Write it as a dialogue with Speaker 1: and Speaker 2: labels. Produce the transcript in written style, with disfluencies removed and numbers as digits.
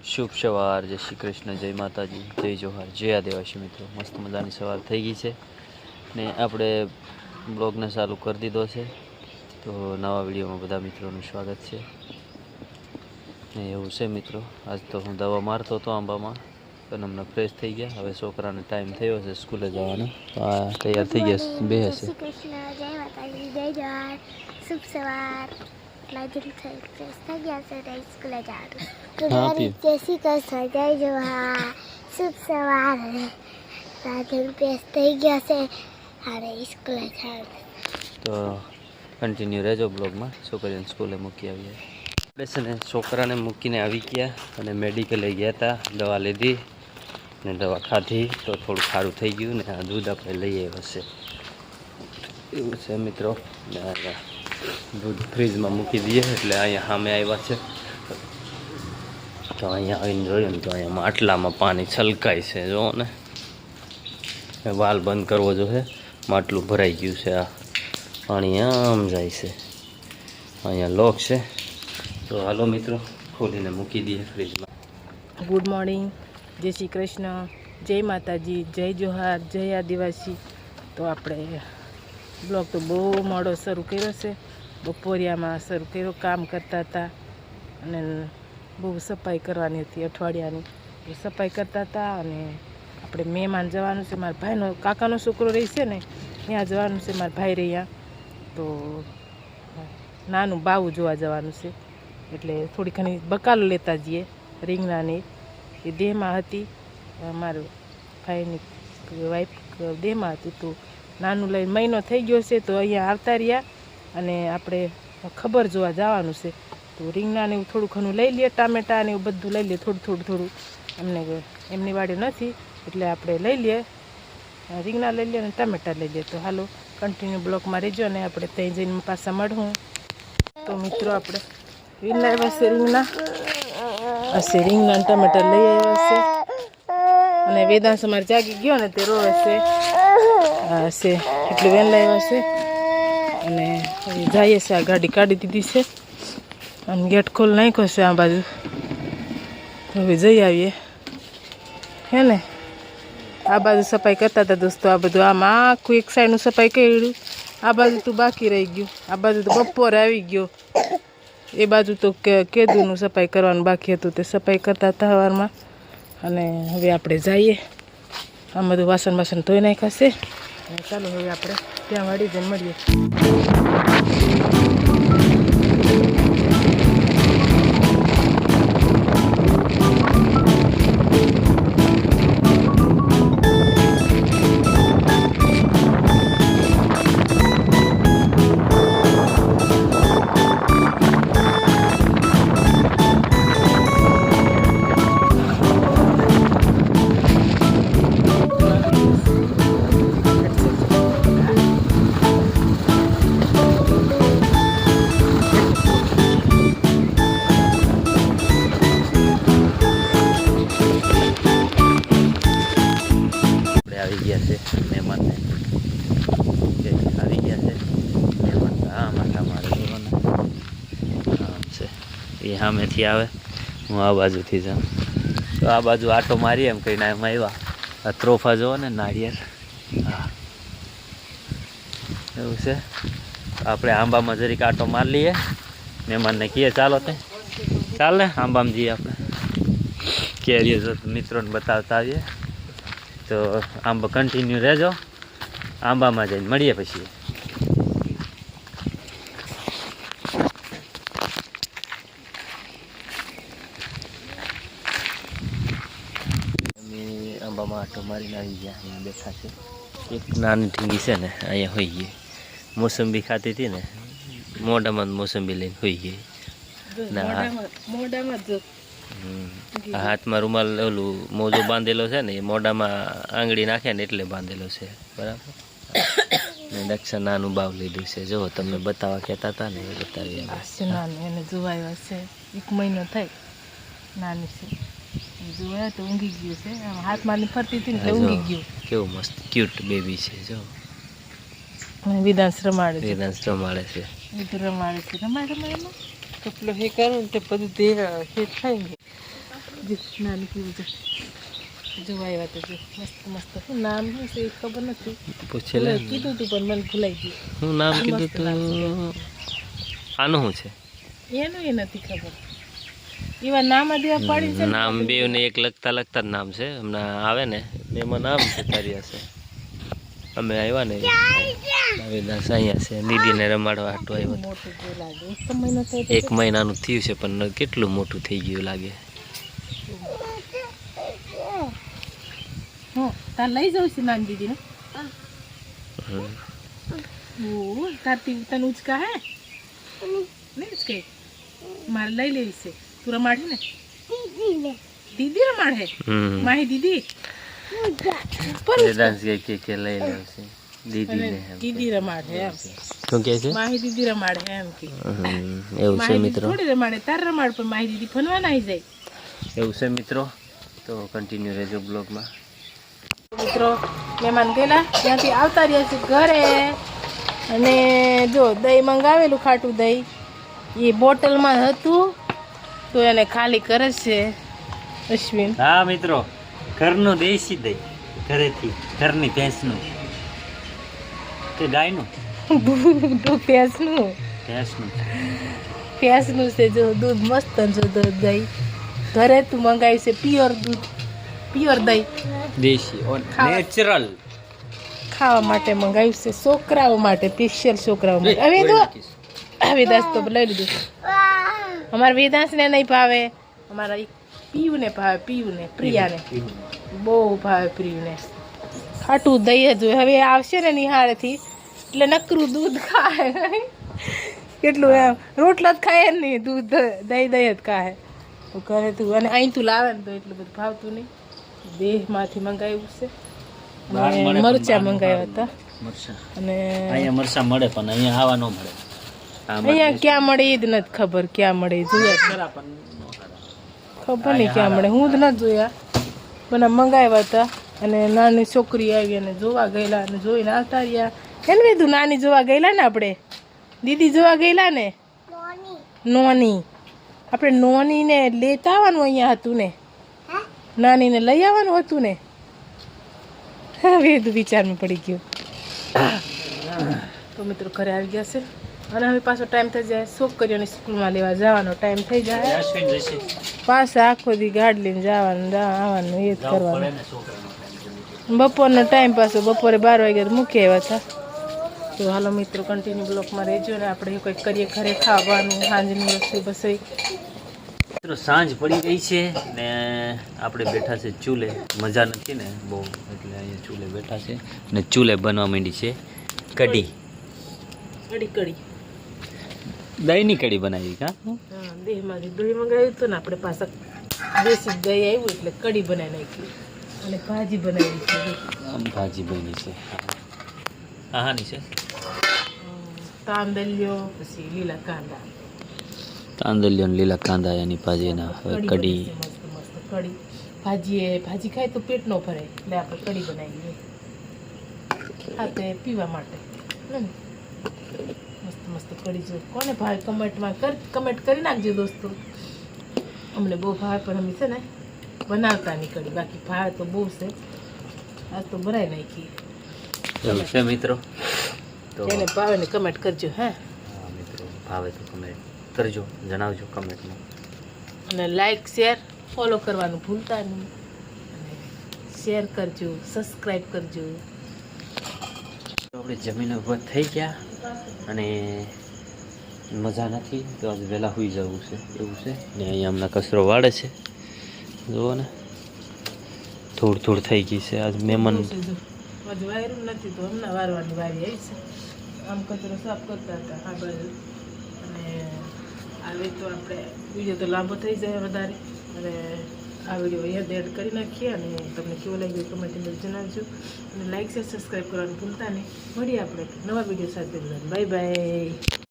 Speaker 1: શુભ સવાર, જય શ્રી કૃષ્ણ, જય માતાજી, જય જોહાર, જય આદિવાસી મિત્રો. મસ્ત મજાની સવાર થઈ ગઈ છે ને આપણે બ્લોગને ચાલુ કરી દીધો છે. તો નવા વિડીયોમાં બધા મિત્રોનું સ્વાગત છે. ને એવું છે મિત્રો, આજ તો હું દવા મારતો હતો આંબામાં અને હમણાં ફ્રેશ થઈ ગયા. હવે છોકરાને ટાઈમ થયો છે સ્કૂલે જવાનો, તો આ તૈયાર થઈ ગયા બે હશે.
Speaker 2: જય માતાજી, જય જોહાર, શુભ સવાર. ફ્રેશ થઈ ગયા છે સ્કૂલે જવાનું. જય શ્રી કૃષ્ણ, જય જોહાર, શુભ સવાર. રાધન ફ્રેશ થઈ ગયા છે અને સ્કૂલે જવાનું.
Speaker 1: તો કન્ટિન્યુ રહેજો બ્લોગમાં. છોકરીને સ્કૂલે મૂકી આવીએ. આપણે છે ને છોકરાને મૂકીને આવી ગયા અને મેડિકલે ગયા હતા, દવા લીધી ને દવા ખાધી તો થોડું સારું થઈ ગયું. ને આ દૂધ આપણે લઈ આવ્યા છે એવું છે મિત્રો. ને દૂધ ફ્રીજમાં મૂકી દઈએ એટલે અહીંયા સામે આવ્યા છે. તો અહીંયા આવીને જોયું ને તો અહીંયા માટલામાં પાણી છલકાય છે. જુઓ ને, વાલ બંધ કરવો જોઈએ, માટલું ભરાઈ ગયું છે. આ પાણી આમ જાય છે, અહીંયા લોક છે. તો હાલો મિત્રો, ખોલીને મૂકી દઈએ ફ્રીજમાં.
Speaker 3: ગુડ મોર્નિંગ, જય શ્રી કૃષ્ણ, જય માતાજી, જય જોહાર, જય આદિવાસી. તો આપણે બ્લોગ તો બહુ મોડો શરૂ કર્યો છે. બપોરિયામાં શરૂ કર્યો, કામ કરતા હતા અને બહુ સફાઈ કરવાની હતી અઠવાડિયાની. સફાઈ કરતા હતા અને આપણે મહેમાન જવાનું છે. મારા ભાઈનો કાકાનો છોકરો રહી છે ને, ત્યાં જવાનું છે. મારા ભાઈ રહ્યા તો નાનું બાવું જોવા જવાનું છે, એટલે થોડી ઘણી બકાલો લેતા જઈએ. રીંગણાની એ દેહમાં હતી, મારો ભાઈની વાઈફ દેહમાં હતી. તો નાનું લઈને મહિનો થઈ ગયો છે, તો અહીંયા આવતા રહ્યા અને આપણે ખબર જોવા જવાનું છે. તો રીંગણાને એવું થોડું ઘણું લઈ લઈએ, ટામેટા ને એવું બધું લઈ લઈએ, થોડું થોડું. એમને એમની વાડી નથી એટલે આપણે લઈ લઈએ, રીંગણા લઈ લઈએ અને ટામેટા લઈ લઈએ. તો હાલો કન્ટિન્યુ બ્લોકમાં રહેજો અને આપણે ત્યાં જઈને પાછા મળવું. તો મિત્રો આપણે રીંગણા આવ્યા છે, રીંગણા હશે, રીંગણા ટમેટા લઈ આવ્યા છે. અને વેદાંશ અમારે જાગી ગયો ને તે રોવે છે હશે, એટલું વેન લાવ્યા છે. અને જઈએ છે, આ ગાડી કાઢી દીધી છે અને ગેટ ખોલ નાખ્યો છે આ બાજુ. હવે જઈ આવીએ હે ને. આ બાજુ સફાઈ કરતા હતા દોસ્તો. આ બધું આમાં આખું એક સાઈડનું સફાઈ કર્યું. આ બાજુ તો બાકી રહી ગયું. આ બાજુ તો બપોરે આવી ગયો. એ બાજુ તો કેદુનું સફાઈ કરવાનું બાકી હતું, તે સફાઈ કરતા હતા સવારમાં. અને હવે આપણે જઈએ, આમ બધું વાસણ બાસણ ધોઈ નાખ્યા છે. ચાલો હવે આપણે ત્યાં વાળી જઈને મળીએ.
Speaker 1: આવી ગયા છે મહેમાનને, આવી ગયા છે મહેમાન. હા માથા મારે જોવાને આમ છે, એ સામેથી આવે, હું આ બાજુથી જાઉં. તો આ બાજુ આટો મારીએ એમ કહીને એમ આવ્યા. આ ત્રોફા જોવો ને, નાળિયેર. હા એવું છે. આપણે આંબામાં જરીક આટો મારી લઈએ. મહેમાનને કહીએ ચાલો તે ચાલ ને આંબામાં જઈએ આપણે. કેરીઓ જો મિત્રોને બતાવતા આવીએ. તો આંબા કન્ટિન્યુ રહેજો, આંબામાં જઈને મળીએ પછી. અમે આંબામાં આટો મારીને આવી ગયા. અહીંયા બેઠા છે. એક નાની ઢીંગી છે ને, અહીંયા હોઈ ગઈ. મોસંબી ખાતી હતી ને, મોઢામાં મોસંબી લઈને હોઈ ગઈ. હાથમાં રૂમાલ ઓલું મોજો બાંધેલો છે ને, એ મોઢામાં આંગળી નાખે ને એટલે બાંધેલો છે, બરાબર. ને દક્ષા નાનું બાવ લીધું છે. જો તમને બતાવવા કહેતા હતા ને, એ બતાવી
Speaker 3: નાનું એને જોવાયો છે, 1 મહિનો થાય, નાની છે. જોયા તો ઊંઘી ગયું છે, હાથમાં ફરતી હતી ને ઊંઘી ગયું.
Speaker 1: કેવું મસ્ત ક્યુટ બેબી છે. જો
Speaker 3: વિધાંશ રમાડે છે,
Speaker 1: વેદાંશ રમાડે છે,
Speaker 3: રમાડે છે, રમાડે રમાડે. કપલો હે કરું ને તે બધું દેહ હે થાય ને. જો નાનું કેવું છે જોવા આવ્યા તો જો મસ્ત મસ્ત શું નામ શું છે એ ખબર નથી
Speaker 1: પૂછે લે
Speaker 3: કીધું તું પણ મને ભૂલાઈ ગયું
Speaker 1: શું નામ કીધું તું આનું શું છે
Speaker 3: એનું એ નથી ખબર એવા નામ દેવા પડી છે
Speaker 1: નામ બે ને એક લખતા લખતા જ નામ છે હમણાં આવે ને એમાં નામ છે તારી હશે અમે આવ્યા ને વેદાંશ અહીંયા છે દીદીને રમાડવા હાટું આવ્યો હતો.
Speaker 3: મોટું જે લાગે એક મહિનો થાય
Speaker 1: એક મહિનાનું થયું છે પણ કેટલું મોટું થઈ ગયું લાગે.
Speaker 3: હા તાર લઈ જાઉં છું નાની દીદીને તારથી તને ઉચકા હે નહીં ઉચકે મારે લઈ લેવી છે તું રમાડી ને દીદી રમાડે માહી દીદી
Speaker 1: વેદાંશ કે લઈ લે છે દીદીને
Speaker 3: દીદી રમાડે એમ
Speaker 1: શું કહે છે
Speaker 3: માહી દીદી રમાડે એમ કે
Speaker 1: એવું છે મિત્રો
Speaker 3: થોડી રમાડે તાર રમાડ પણ માહી દીદી ફનવા ના આવી જાય
Speaker 1: એવું છે મિત્રો તો કન્ટિન્યુ રહેજો બ્લોગમાં.
Speaker 3: મિત્રો મહેમાન ગયેલા ત્યાંથી આવતા રહ્યા છે ઘરે અને જો દહીં મંગાવેલું ખાટું દહીં એ બોટલમાં હતું તો એને ખાલી કરે છે અશ્વિન.
Speaker 1: હા મિત્રો ઘરનું દેશી દહીં ઘરેથી ઘરની ભેંસનું કે ગાયનું
Speaker 3: ભેંસનું
Speaker 1: ભેંસનું
Speaker 3: છે જો દૂધ મસ્ત જો દહીં ઘરે તું મંગાવ્યું છે પ્યોર દૂધ પ્યોર દહીં
Speaker 1: દેશી નેચરલ
Speaker 3: ખાવા માટે મંગાવ્યું છે છોકરાઓ માટે સ્પેશિયલ છોકરાઓ માટે હવે વેદાંશ તો લઈ લીધું અમારા વેદાંશને નહીં ભાવે અમારા પીયુને ભાવે પીયુને પ્રિયાને બહુ ભાવે પ્રિયુને ખાટું દહીં જ હોય હવે આવશે ને નિહાળેથી એટલે નકરું દૂધ ખાય કેટલું એમ રોટલા જ ખાય જ નહીં દૂધ દહીં જ ખાય ઘરે તું અને અહીં તું લાવે ને તો એટલું બધું ભાવતું નહીં દેહમાંથી મંગાવ્યું છે અને મરચાં મંગાવ્યા હતા અને
Speaker 1: અહીંયા મરચા મળે પણ અહીંયા આવા ન મળે
Speaker 3: અહીંયા ક્યાં મળે એ જ નથી ખબર ક્યાં મળે જોયા ખબર નહીં ક્યાં મળે હું જ નથી જોયા પણ મંગાવ્યા હતા અને નાની છોકરી આવી અને જોવા ગયેલા અને જોઈને આવતા રહ્યા એને કીધું નાની જોવા ગયેલા ને આપણે દીદી જોવા ગયેલા ને નોની આપણે નોનીને લેતા આવવાનું અહીંયા હતું ને નાનીને લઈ આવવાનું હતું ને હવે વિચારમાં પડી ગયું તો મિત્રો ઘરે આવી ગયા છે અને હવે પાછો ટાઈમ થઈ જાય છોકરીઓને સ્કૂલમાં લેવા જવાનો ટાઈમ થઈ જાય પાછા આખો દી ગાડી લઈને જવાનું આવવાનું એ જ કરવાનું બપોરનો ટાઈમ પાછો બપોરે 12 વાગ્યા મૂકી આવ્યા હતા તો હાલો મિત્રો કન્ટિન્યુ બ્લોકમાં રહેજો ને આપણે કંઈક કરીએ ઘરે ખાવાનું સાંજની રસોઈ બસોઈ.
Speaker 1: મિત્રો સાંજ પડી ગઈ છે ને આપણે બેઠા છે ચૂલે મજા નથી ને બહુ એટલે અહીંયા ચૂલે બેઠા છે ને ચૂલે બનવા માંડી છે કઢી
Speaker 3: કઢી
Speaker 1: દહીંની કઢી બનાવી કા
Speaker 3: હા દેહમાંથી દહીં મંગાવ્યું હતું ને આપણે પાછા દેશી દહીં આવ્યું એટલે કઢી બનાવી નાખી અને ભાજી બનાવી છે
Speaker 1: આમ ભાજી બની છે આહાની છે
Speaker 3: તાંદલિયો પછી લીલા કાંદા
Speaker 1: તાંદલિયો ને લીલા કાંદા એની ભાજી ના કઢી
Speaker 3: મસ્ત મસ્ત કઢી ભાજી ખાય તો પેટ ન ભરાય એટલે આપણે કઢી બનાવીએ હા તે પીવા માટે મસ્ત મસ્ત કઢી જો કોને ભાવે કમેન્ટ કરી નાખજો દોસ્તો અમને બહુ ભાવે પણ અમે છે ને બનાવતા નહીં કઢી બાકી ભાવે તો બહુ છે આજ તો બનાવી નાખી
Speaker 1: એવું છે મિત્રો તો
Speaker 3: એને ભાવે ને કમેન્ટ કરજો હા
Speaker 1: મિત્રો ભાવે તો કમેન્ટ કરજો જણાવજો કમેન્ટમાં
Speaker 3: અને લાઈક શેર ફોલો કરવાનું ભૂલતા નહીં અને શેર કરજો સબસ્ક્રાઈબ કરજો.
Speaker 1: આપણે જમીન ઉપર થઈ ગયા અને મજા નથી તો આજ વહેલા સુઈ જવું છે એવું છે ને અહીંયા હમણાં કચરો વાળે છે જુઓ ને થોડ થઈ ગઈ છે આજ મહેમાન
Speaker 3: હજુ વાયરું નથી તો હમણાં વારવાની વારી આવી છે આમ કચરો સાફ કરતા હતા આ બાજુ અને આવે તો આપણે વિડીયો તો લાંબો થઈ જાય વધારે અને આ વિડીયો અહીંયા એડ કરી નાખીએ અને તમને કેવો લાગ્યો કમેન્ટમાં જણાવજો અને લાઈક શેર સબસ્ક્રાઈબ કરવાનું ભૂલતા નહીં મળીએ આપણે નવા વિડીયો સાથે બાય બાય.